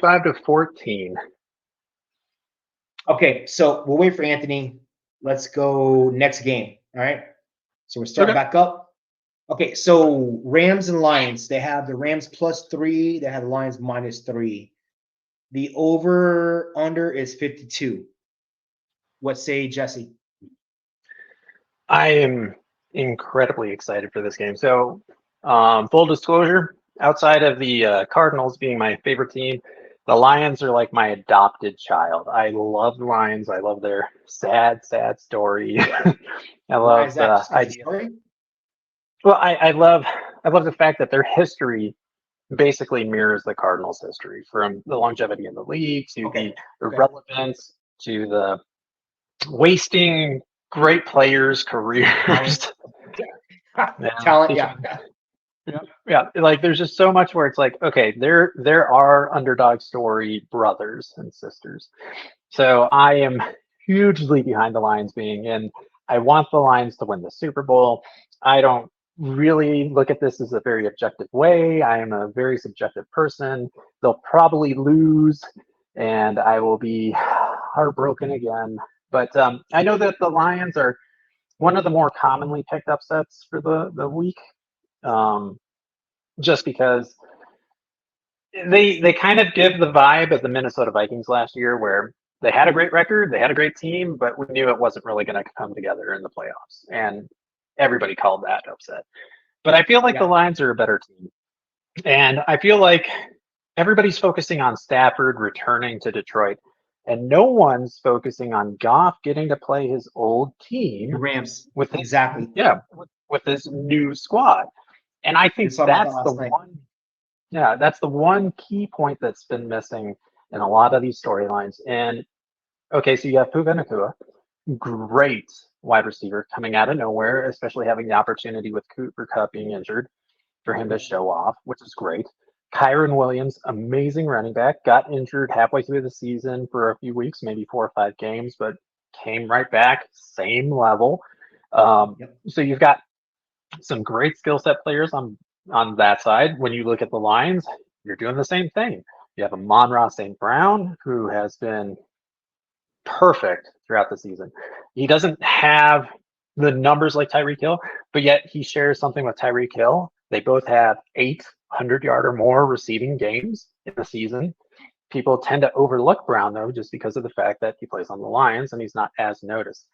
25-14. Okay, so we'll wait for Anthony. Let's go next game. All right. So we're starting Okay. back up. Okay, so Rams and Lions. They have the Rams +3. They have the Lions -3. The over under is 52. What say Jesse? I am incredibly excited for this game. So, full disclosure, outside of the Cardinals being my favorite team, the Lions are like my adopted child. I love the Lions. I love their sad, sad story. I Why is love that? the Just because the idea. story? Well, I love the fact that their history basically mirrors the Cardinals' history, from the longevity in the league to Okay. the Okay. irrelevance to the wasting great players' Talent. careers. Yeah, Talent. teaching. Yeah. Yeah, yeah. Like there's just so much where it's like, okay, there are underdog story brothers and sisters. So I am hugely behind the Lions being in. I want the Lions to win the Super Bowl. I don't really look at this as a very objective way. I am a very subjective person. They'll probably lose, and I will be heartbroken again. But I know that the Lions are one of the more commonly picked upsets for the week. Um, just because they kind of give the vibe of the Minnesota Vikings last year, where they had a great record, they had a great team, but we knew it wasn't really going to come together in the playoffs, and everybody called that upset. But I feel like the Yeah. Lions are a better team, and I feel like everybody's focusing on Stafford returning to Detroit, and no one's focusing on Goff getting to play his old The team Rams. with his Exactly. yeah with his new squad. And I We think saw about that that's the last night. one yeah, that's the one key point that's been missing in a lot of these storylines. And okay, so you have Puka Nakua, great wide receiver coming out of nowhere, especially having the opportunity with Cooper Cup being injured for him to Yep. show off, which is great. Kyron Williams, amazing running back, got injured halfway through the season for a few weeks, maybe 4 or 5 games, but came right back, same level. Yep. So you've got some great skill set players on that side. When you look at the Lions, you're doing the same thing. You have a Mon-Ra St. Brown who has been perfect throughout the season. He doesn't have the numbers like Tyreek Hill, but yet he shares something with Tyreek Hill. They both have 800-yard or more receiving games in the season. People tend to overlook Brown, though, just because of the fact that he plays on the Lions and he's not as noticed.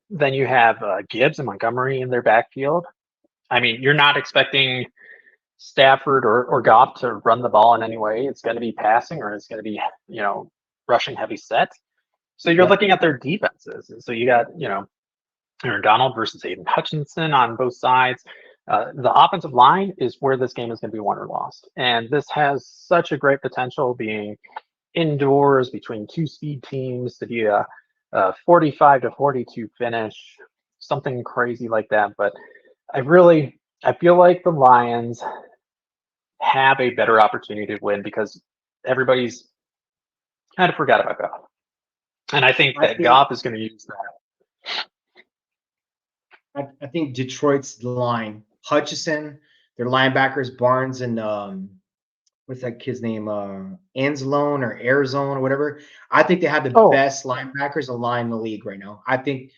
Then you have Gibbs and Montgomery in their backfield. I mean, you're not expecting Stafford or Goff to run the ball in any way. It's going to be passing or it's going to be, rushing heavy set. So you're Yep. looking at their defenses. So you got, Aaron Donald versus Aiden Hutchinson on both sides. The offensive line is where this game is going to be won or lost. And this has such a great potential being indoors between two speed teams to be a 45-42 finish, something crazy like that. But I feel like the Lions have a better opportunity to win because everybody's kind of forgot about Goff. And I think I that think Goff is going to use that. I think Detroit's line, Hutchison, their linebackers, Barnes and what's that kid's name? Anzalone or Arizona or whatever. I think they have the Oh, best linebackers aligned in the league right now. I think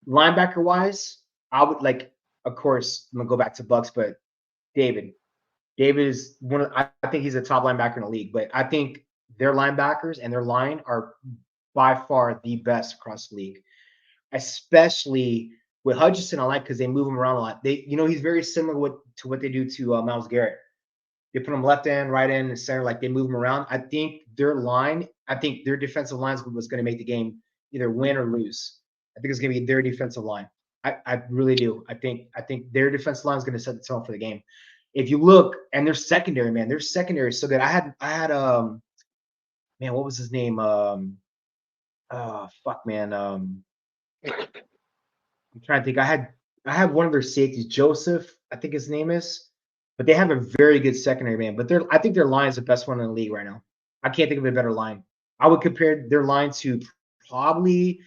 linebacker wise, I would like, of course, I'm gonna go back to Bucks, but David. David is one of I think he's a top linebacker in the league, but I think their linebackers and their line are by far the best across the league. Especially with Hutchinson, I like because they move him around a lot. He's very similar to what they do to Miles Garrett. They put him left end, right end, and center, like they move him around. I think their defensive line was going to make the game either win or lose. I think it's going to be their defensive line. I really do. I think their defensive line is going to set the tone for the game. If you look, and their secondary, man, their secondary is so good. I had man, what was his name? Oh fuck, man. I'm trying to think. I had one of their safeties, Joseph, I think his name is. But they have a very good secondary, man. But I think their line is the best one in the league right now. I can't think of a better line. I would compare their line to probably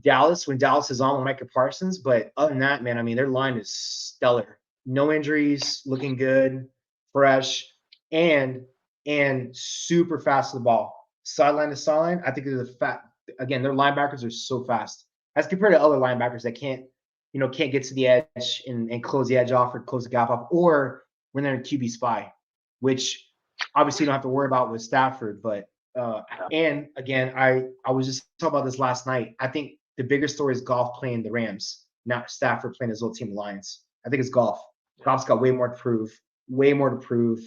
Dallas when Dallas is on with Micah Parsons. But other than that, man, I mean, their line is stellar. No injuries, looking good, fresh. And and super fast to the ball, sideline to sideline. I think they're the fat. Again, their linebackers are so fast as compared to other linebackers that can't get to the edge and close the edge off or close the gap off, or when they're in QB spy, which obviously you don't have to worry about with Stafford. But Yeah. and again, I was just talking about this last night. I think the bigger story is Golf playing the Rams, not Stafford playing his little team, the Lions. I think it's Golf. Golf's got way more to prove. Way more to prove.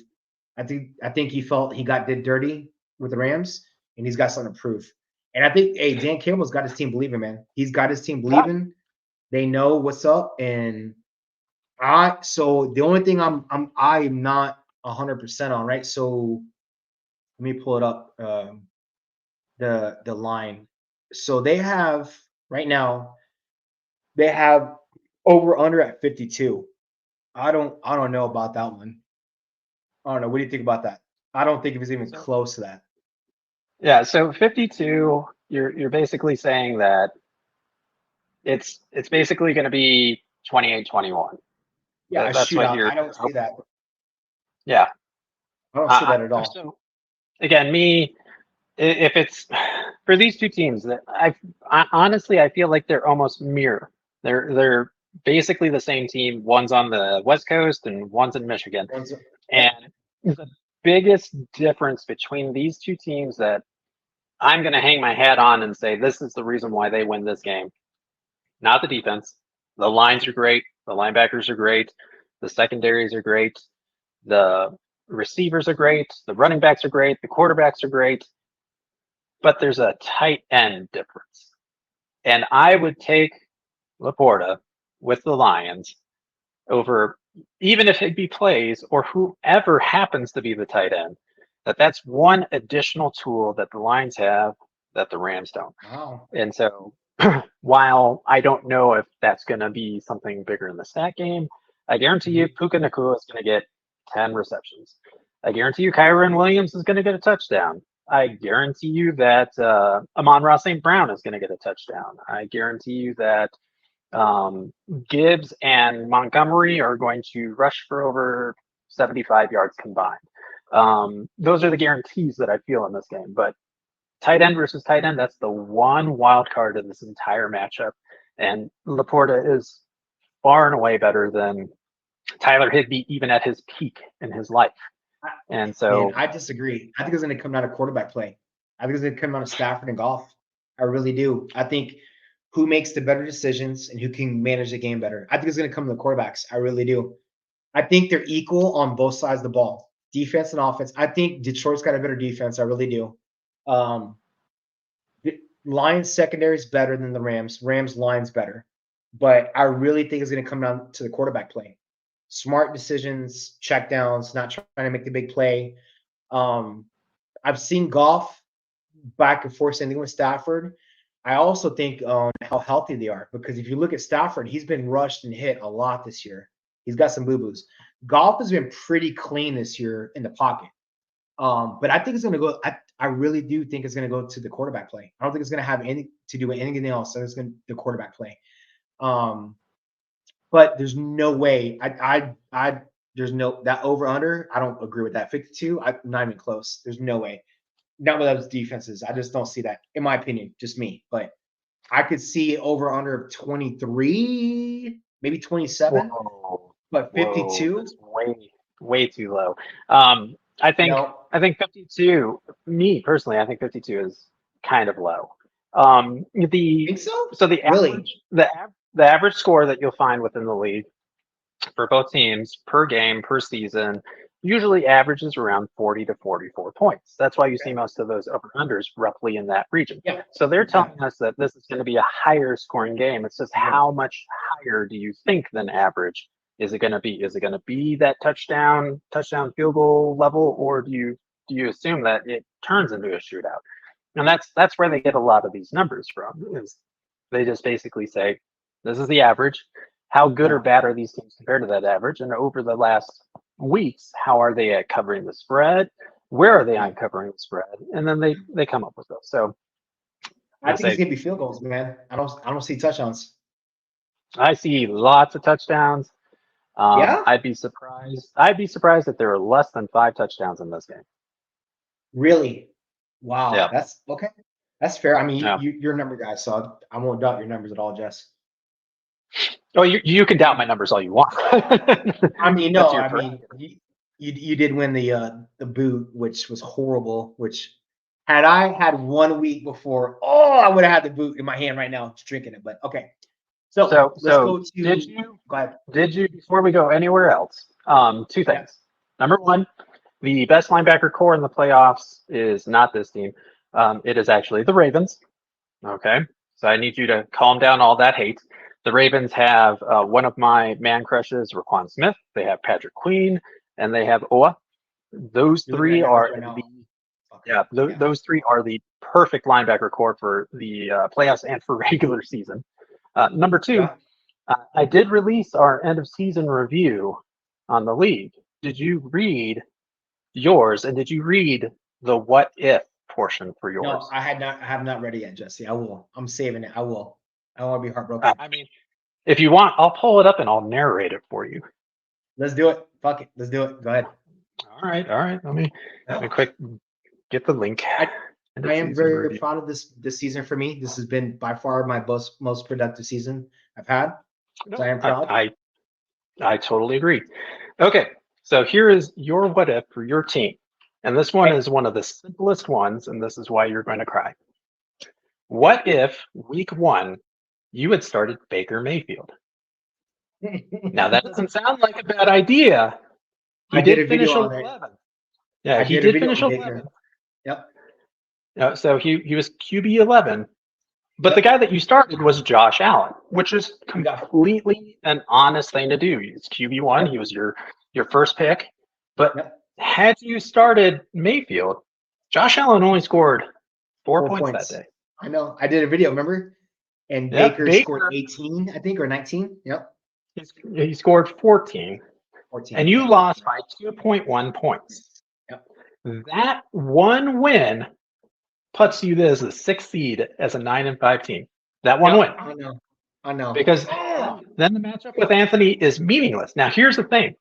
I think he felt he did dirty with the Rams, and he's got something to prove. And I think, hey, Dan Campbell's got his team believing, man. He's got his team Yeah. believing. They know what's up, and so the only thing I'm not 100% on, right? So let me pull it up. The line. So they have right now. They have over under at 52. I don't know about that one. I don't know. What do you think about that? I don't think it was even So close to that. yeah, so 52, you're basically saying that it's basically going to be 28-21. Yeah, a That's what shootout. you're I don't see hoping that. for. Yeah. I don't see that at all. So again, if it's for these two teams that I honestly I feel like they're almost mirror. They're basically the same team. One's on the West Coast and one's in Michigan. Yep. And the biggest difference between these two teams that I'm going to hang my hat on and say this is the reason why they win this game. Not the defense. The lines are great. The linebackers are great. The secondaries are great. The receivers are great. The running backs are great. The quarterbacks are great. But there's a tight end difference. And I would take Laporta with the Lions over, even if it be plays or whoever happens to be the tight end, that's one additional tool that the Lions have that the Rams don't. Wow. And so while I don't know if that's going to be something bigger in the stat game, I guarantee you Mhm. Puka Nakua is going to get 10 receptions. I guarantee you Kyron Williams is going to get a touchdown. I guarantee you that Amon-Ra St. Brown is going to get a touchdown. I guarantee you that Gibbs and Montgomery are going to rush for over 75 yards combined. Those are the guarantees that I feel in this game. But tight end versus tight end, that's the one wild card in this entire matchup. And Laporta is far and away better than Tyler Higbee, even at his peak in his life. And Man, so, I disagree. I think it's going to come down to quarterback play. I think it's going to come down to Stafford and Golf. I really do. I think who makes the better decisions and who can manage the game better. I think it's going to come to the quarterbacks. I really do. I think they're equal on both sides of the ball, defense and offense. I think Detroit's got a better defense. I really do. Um, the Lions secondary is better than the Rams. Rams line's better, but I really think it's going to come down to the quarterback play. Smart decisions, check downs, not trying to make the big play. Um, I've seen Golf back and forth, same thing with Stafford. I also think how healthy they are because if you look at Stafford, he's been rushed and hit a lot this year. He's got some boo boos. Golf has been pretty clean this year in the pocket. But I think it's going to go. I really do think it's going to go to the quarterback play. I don't think it's going to have anything to do with anything else. So it's going to the quarterback play. Um, but there's no way. There's no that over under. I don't agree with that. 52. I'm not even close. There's no way. Not with those defenses. I just don't see that, in my opinion, just me. But I could see over under of 23, maybe 27, whoa, but whoa, 52. that's way too low. Um, I think No, I think 52. Me personally, I think 52 is kind of low. The think so? so the Really? average the average score that you'll find within the league for both teams per game per season usually averages around 40 to 44 points. That's why you see Okay. most of those over unders roughly in that region. Yeah. So they're Yeah. telling us that this is going to be a higher scoring game. It's just Yeah. how much higher do you think than average is it going to be? Is it going to be that touchdown field goal level, or do you assume that it turns into a shootout? And that's where they get a lot of these numbers from. Is they just basically say this is the average. How good or Yeah. bad are these teams compared to that average? And over the last weeks, how are they at covering the spread? Where are they Yeah. on covering the spread? And then they come up with those. So I I think it's say gonna be field goals, man. I don't see touchdowns. I see lots of touchdowns. Yeah? I'd be surprised. I'd be surprised if there were less than 5 touchdowns in this game. Really? Wow, Yeah. that's okay. That's fair. I mean, Yeah. you're a number guy, so I won't doubt your numbers at all, Jess. Oh, you can doubt my numbers all you want. I mean, That's no, your I mean, prerogative. you did win the boot, which was horrible. Which had I had 1 week before, oh, I would have had the boot in my hand right now, just drinking it. But okay, so let's So go did to. you Go ahead. before we go anywhere else? Two Yeah. things. Number one, the best linebacker core in the playoffs is not this team. It is actually the Ravens. Okay, so I need you to calm down all that hate. The Ravens have one of my man crushes, Raquan Smith. They have Patrick Queen, and they have Oa. Those You're looking at three numbers are right the now. Okay. yeah, Yeah. those three are the perfect linebacker core for the playoffs and for regular season. Number two, Yeah. I did release our end of season review on the league. Did you read yours, and did you read the what if portion for No, yours? I had not. I have not read it yet, Jesse. I will. I'm saving it. I will. I don't want to be heartbroken. I mean, if you want, I'll pull it up and I'll narrate it for you. Let's do it. Fuck it. Let's do it. Go ahead. All right. Let me quick get the link. I End I of am season very review. proud of this season for me. This has been by far my most productive season I've had. So I No, am proud. I totally agree. Okay, so here is your what if for your team, and this one Okay. is one of the simplest ones, and this is why you're going to cry. What if week one you had started Baker Mayfield? Now that doesn't sound like a bad idea. I He did a did video finish on it. 11th. Yeah, I he did a did video finish on Baker. 11th. Yep. So he was QB 11. But the Yep. guy that you started was Josh Allen, which is You got. completely an honest thing to do. He's QB1. He Yep. was your first pick. But Yep. had you started Mayfield, Josh Allen only scored 4 points that 4 points. day. I know. I did a video. Remember? And Yep, Baker scored Baker, 18, I think, or 19. Yep. he scored 14, 14. and you Yep. lost by 2.1 points. Yep. That one win puts you as a sixth seed as a 9-5 team. That one Yep. win. I know. I know. Because then the matchup with Anthony is meaningless. Now, here's the thing.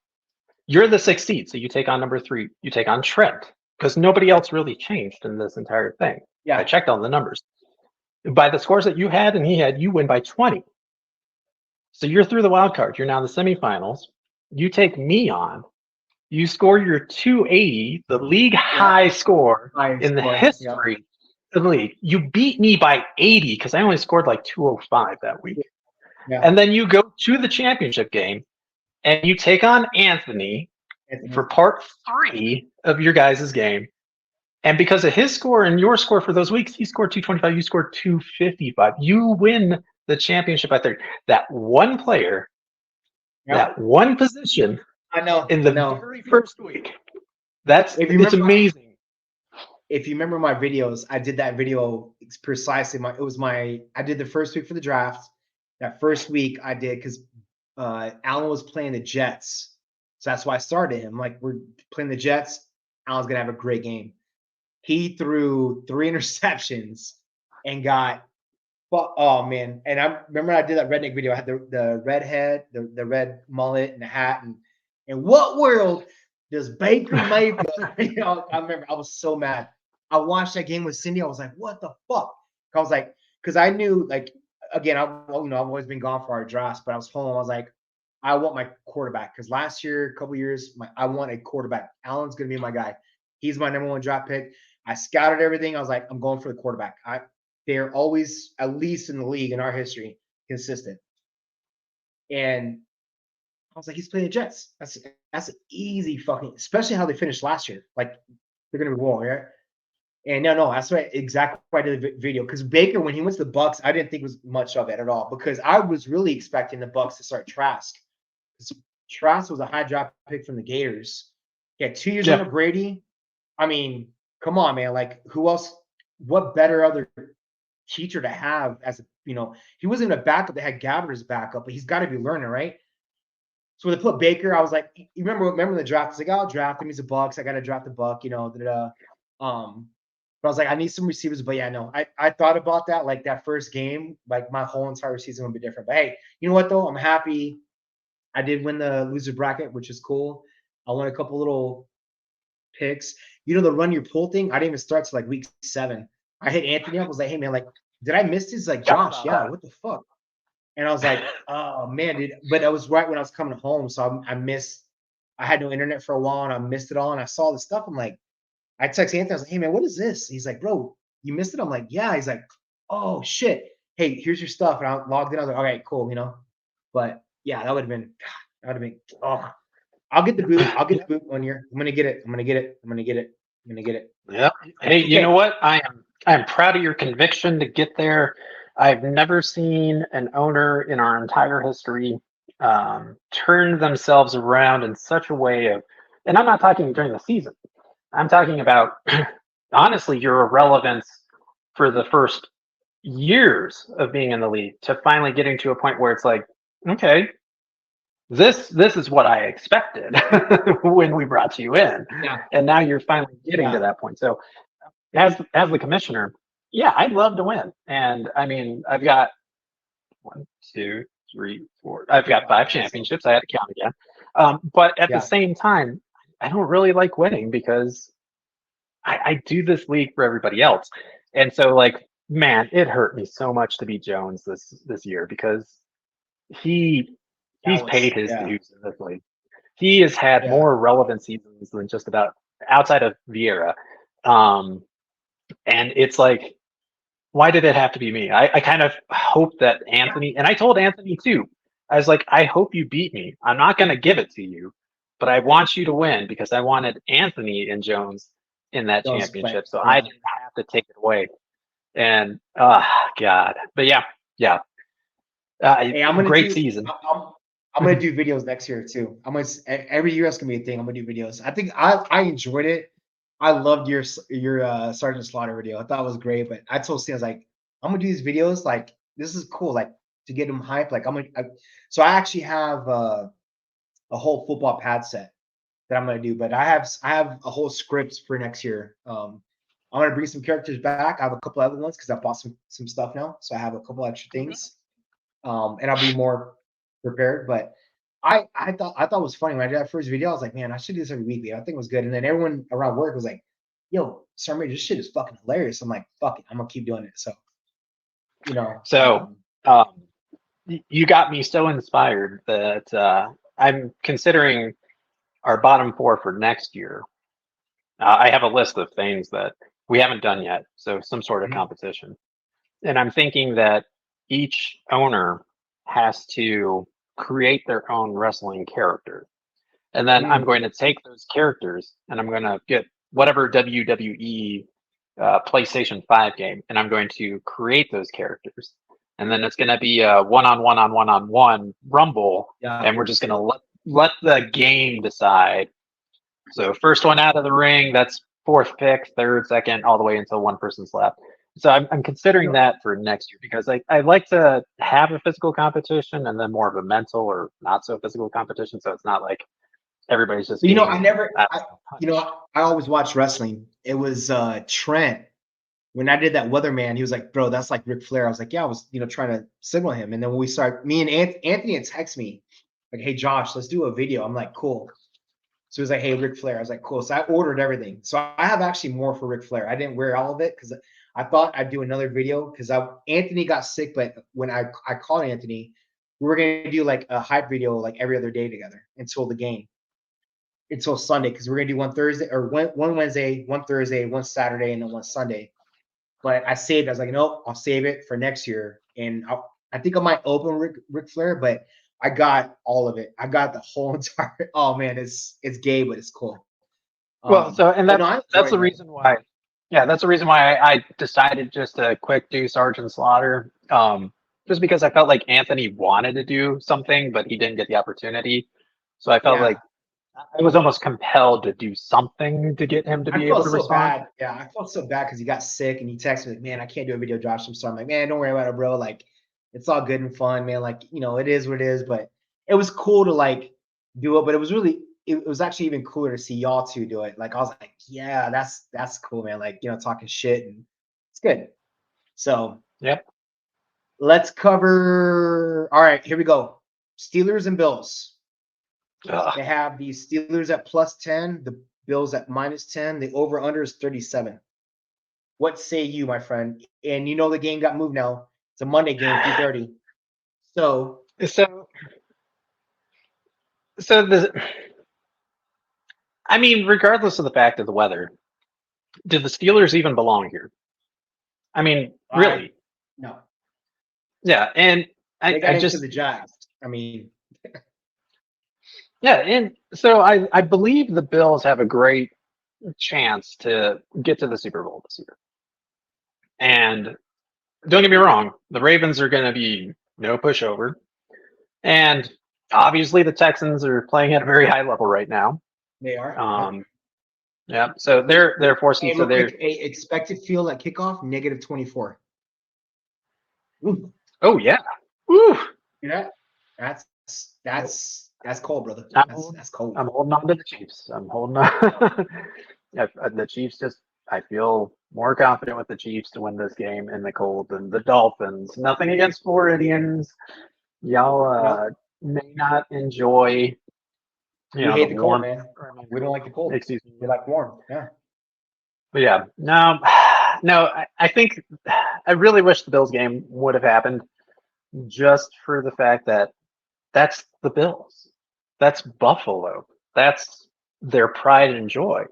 You're the sixth seed, so you take on number 3. You take on Trent because nobody else really changed in this entire thing. I Yeah. checked all the numbers. By the scores that you had and he had, you win by 20. So you're through the wild card. You're now in the semifinals. You take me on. You score your 280, the league Yeah. high score High in the score. Yep. history of the league. You beat me by 80 because I only scored like 205 that week. Yeah. And then you go to the championship game and you take on Anthony for Anthony. part 3 of your guys' game. And because of his score and your score for those weeks, he scored 225, you scored 255. You win the championship by 30. That one player, Yep. that one position I know. in I the know. very first week. If you It's remember, amazing. if you remember my videos, I did that video precisely. I did the first week for the draft. That first week I did because Allen was playing the Jets. So that's why I started him. Like, we're playing the Jets. Allen's going to have a great game. He threw 3 interceptions and got, oh man. And I remember I did that redneck video. I had the red head, the red mullet and the hat. And in what world does Baker Mayfield? I remember I was so mad. I watched that game with Cindy. I was like, what the fuck? I was like, because I knew, like, again, I've always been gone for our drafts, but I was home. I was like, I want my quarterback because last year, a couple years, I want a quarterback. Allen's gonna be my guy. He's my number 1 draft pick. I scouted everything. I was like, I'm going for the quarterback. They're always, at least in the league in our history, consistent. And I was like, he's playing the Jets. That's an easy fucking, especially how they finished last year. Like, they're gonna be rolling, right? And no, that's right. Exactly why I did the video. Because Baker, when he went to the Bucks, I didn't think was much of it at all. Because I was really expecting the Bucks to start Trask. Trask was a high draft pick from the Gators. He had 2 years Yeah. under Brady. I mean, come on, man. Like, who else? What better other teacher to have as he wasn't even a backup. They had Gabbard as backup, but he's got to be learning, right? So when they put Baker, I was like, you remember the draft? I was like, I'll draft him. He's a Bucks. I got to draft the Buck, But I was like, I need some receivers. But yeah, no, I thought about that. Like, that first game, like, my whole entire season would be different. But hey, you know what though? I'm happy. I did win the loser bracket, which is cool. I won a couple little picks. You know, the run your pull thing. I didn't even start till like week 7. I hit Anthony up. Was like, hey man, like, did I miss this? He's like, I Josh, saw yeah. What the fuck? And I was like, oh man, dude. But I was right when I was coming home, so I missed. I had no internet for a while, and I missed it all. And I saw the stuff. I'm like, I text Anthony. I was like, hey man, what is this? He's like, bro, you missed it. I'm like, yeah. He's like, oh shit. Hey, here's your stuff. And I logged in. I was like, all right, cool. You know. But yeah, that would have been. That would have been. Oh, I'll get the boot. I'll get that. the boot 1 year. I'm gonna get it. I'm gonna get it. I'm gonna get it. I'm gonna get it. Yeah. Hey, you know Okay. what? I am proud of your conviction to get there. I've never seen an owner in our entire history turn themselves around in such a way of, and I'm not talking during the season. I'm talking about honestly your irrelevance for the first years of being in the league to finally getting to a point where it's like, okay, this is what I expected when we brought you in, Yeah. and now you're finally getting to Yeah. that point. So as the commissioner, yeah, I'd love to win. And I mean, I've got 1, 2, 3, 4. I've got 5 championships. I had to count again. But at the Yeah. same time, I don't really like winning because I do this league for everybody else. And so, like, man, it hurt me so much to beat Jones this year because he That he's was paid his yeah. dues in this league. He has had Yeah. more relevant seasons than just about outside of Vieira. Um, and it's like, why did it have to be me? I kind of hope that Anthony, and I told Anthony too, I was like, I hope you beat me. I'm not going to give it to you, but I want you to win because I wanted Anthony and Jones in that Jones play. championship. So I Yeah. didn't have to take it away. And, God. But yeah, yeah. Hey, I'm gonna Great do. season. I'm gonna do videos next year too. Every year it's gonna be a thing. I'm gonna do videos. I think I enjoyed it. I loved your Sergeant Slaughter video. I thought it was great. But I told Steve, I was like, I'm gonna do these videos. Like this is cool. Like to get them hyped. Like so I actually have a whole football pad set that I'm gonna do. But I have a whole script for next year. I'm gonna bring some characters back. I have a couple other ones because I bought some stuff now. So I have a couple extra things. And I'll be more prepared. But I thought it was funny when I did that first video. I was like, man, I should do this every week. I think it was good. And then everyone around work was like, yo, Sarmage, this shit is fucking hilarious. I'm like, fuck it, I'm gonna keep doing it. So you know, So um, you got me so inspired that I'm considering our bottom 4 for next year. I have a list of things that we haven't done yet, so some sort of mhm, competition. And I'm thinking that each owner has to create their own wrestling character. And then I'm mm, going to take those characters and I'm going to get whatever WWE PlayStation 5 game and I'm going to create those characters. And then it's going to be a one-on-one rumble. yeah. And we're just going to let the game decide. So first one out of the ring, that's fourth pick, third, second, all the way until one person's left. So I'm You considering know, that for next year because I like to have a physical competition and then more of a mental or not so physical competition. So it's not like everybody's just but I getting, never, I don't know, punched. I always watched wrestling. It was Trent when I did that weatherman. He was like, bro, that's like Ric Flair. I was like, yeah, I was trying to signal him. And then when we start, me and Anthony had text me like, hey Josh, let's do a video. I'm like, cool. So he was like, hey, Ric Flair. I was like, cool. So I ordered everything. So I have actually more for Ric Flair. I didn't wear all of it because I thought I'd do another video because Anthony got sick, but when I called Anthony, we were gonna do like a hype video like every other day together until the game, until Sunday, because we're gonna do one Thursday or one Wednesday, one Thursday, one Saturday, and then one Sunday. But I saved. I was like, nope, I'll save it for next year, and I think I might open Ric Flair, but I got all of it. I got the whole entire. Oh man, it's gay, but it's cool. Well, so and But no, I that's enjoyed the it. reason why. Yeah, that's the reason why I decided just to quick do Sergeant Slaughter. Just because I felt like Anthony wanted to do something, but he didn't get the opportunity. So I felt like Yeah, I was almost compelled to do something to get him to I be able felt to so respond. bad. Yeah, I felt so bad because he got sick and he texted me like, "Man, I can't do a video, Josh. I'm sorry." I'm like, "Man, don't worry about it, bro. Like, it's all good and fun, man. Like, it is what it is." But it was cool to like do it. But it was actually even cooler to see y'all two do it. Like, I was like, "Yeah, that's cool, man." Like, talking shit and it's good. So Yep. let's cover. All right, here we go. Steelers and Bills. Ugh. They have the Steelers at +10, the Bills at -10. The over/under is 37. What say you, my friend? And you know the game got moved now. It's a Monday game, 3:30. So So, so I mean, regardless of the fact of the weather, do the Steelers even belong here? I mean, I really? no, Yeah, and they got I into just the Jags. I mean, yeah, and so I believe the Bills have a great chance to get to the Super Bowl this year. And don't get me wrong, the Ravens are going to be no pushover, and obviously the Texans are playing at a very high level right now. they are. Yep. Um, yeah, so they're 4 seed, Hey, so real they're quick, a expected field at kickoff -24. Ooh, oh yeah, woo. yeah, that's that's cold, brother. I'm That's cold. I'm holding on to the Chiefs. I'm holding on. Yeah, the Chiefs just. I feel more confident with the Chiefs to win this game in the cold than the Dolphins. Nothing against Floridians. Y'all No, may not enjoy, we the hate the cold, warmth. man. Or We don't like the cold. excuse me. We like warm. Yeah. But yeah, no, no. I think I really wish the Bills game would have happened just for the fact that that's the Bills. That's Buffalo. That's their pride and joy.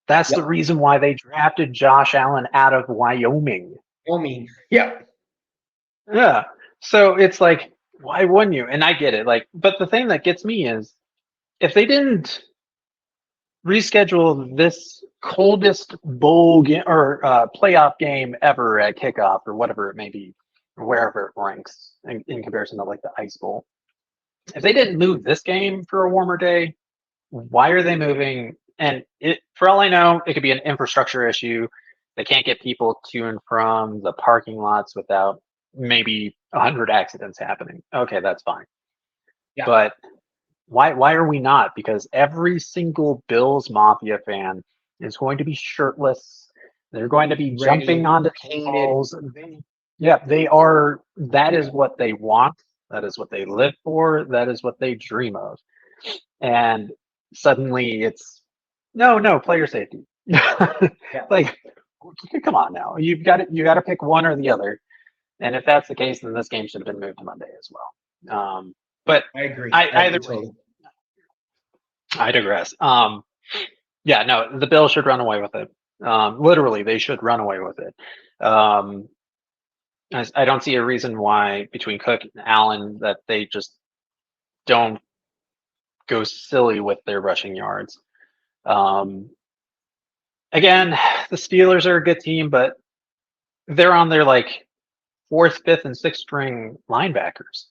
That's the Yep. reason why they drafted Josh Allen out of Wyoming. I mean, yep. Yeah. So it's like, why wouldn't you? And I get it. Like, but the thing that gets me is if they didn't reschedule this coldest bowl game or playoff game ever at kickoff or whatever it may be, or wherever it ranks in comparison to like the Ice Bowl. If they didn't move this game for a warmer day, why are they moving? And for all I know, it could be an infrastructure issue. They can't get people to and from the parking lots without maybe 100 accidents happening. Okay, that's fine. Yeah. But why are we not? Because every single Bills Mafia fan is going to be shirtless. They're going to be jumping Ready, onto painted. tables. Yeah, they are. That is Yeah. what they want. That is what they live for. That is what they dream of. And suddenly it's no player safety. Yeah. Like, come on now. You've got it. You got to pick one or the other. And if that's the case, then this game should have been moved to Monday as well. But I agree. I agree either way, totally. I digress. Yeah, no, the Bills should run away with it. Literally, they should run away with it. Um, I don't see a reason why between Cook and Allen that they just don't go silly with their rushing yards. Um, again, the Steelers are a good team, but they're on their like fourth, fifth, and sixth string linebackers.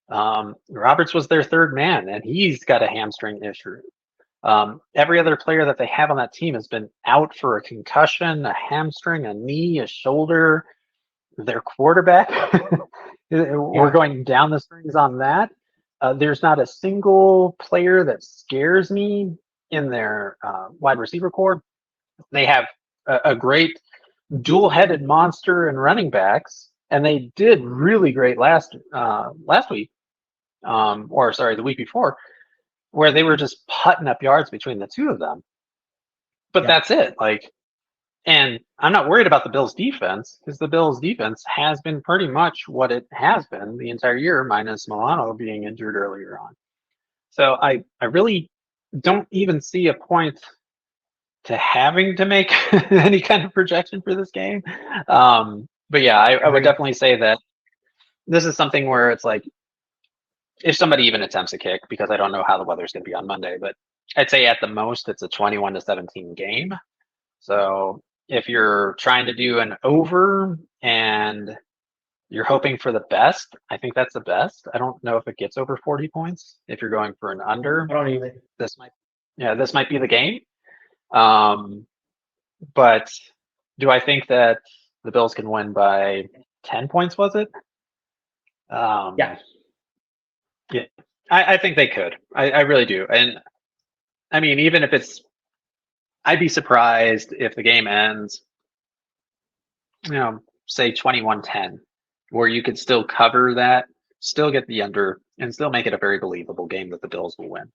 Roberts was their third man, and he's got a hamstring issue. Every other player that they have on that team has been out for a concussion, a hamstring, a knee, a shoulder. Their quarterback, we're Yeah. going down the strings on that. There's not a single player that scares me in their wide receiver core. They have a great dual-headed monster and running backs, and they did really great last week, or sorry, the week before, where they were just putting up yards between the two of them. But Yeah. that's it. Like, and I'm not worried about the Bills' defense because the Bills' defense has been pretty much what it has been the entire year, minus Milano being injured earlier on. So I really don't even see a point to having to make any kind of projection for this game. But yeah, I would Agree. definitely say that this is something where it's like if somebody even attempts a kick, because I don't know how the weather's going to be on Monday, but I'd say at the most it's a 21-17 game. So if you're trying to do an over and you're hoping for the best, I think that's the best. I don't know if it gets over 40 points. If you're going for an under, I don't even. this might this might be the game. Um, but do I think that the Bills can win by 10 points, was it? Yeah. Yeah, I think they could. I really do. And I mean, even if I'd be surprised if the game ends, say 21-10, where you could still cover that, still get the under, and still make it a very believable game that the Bills will win.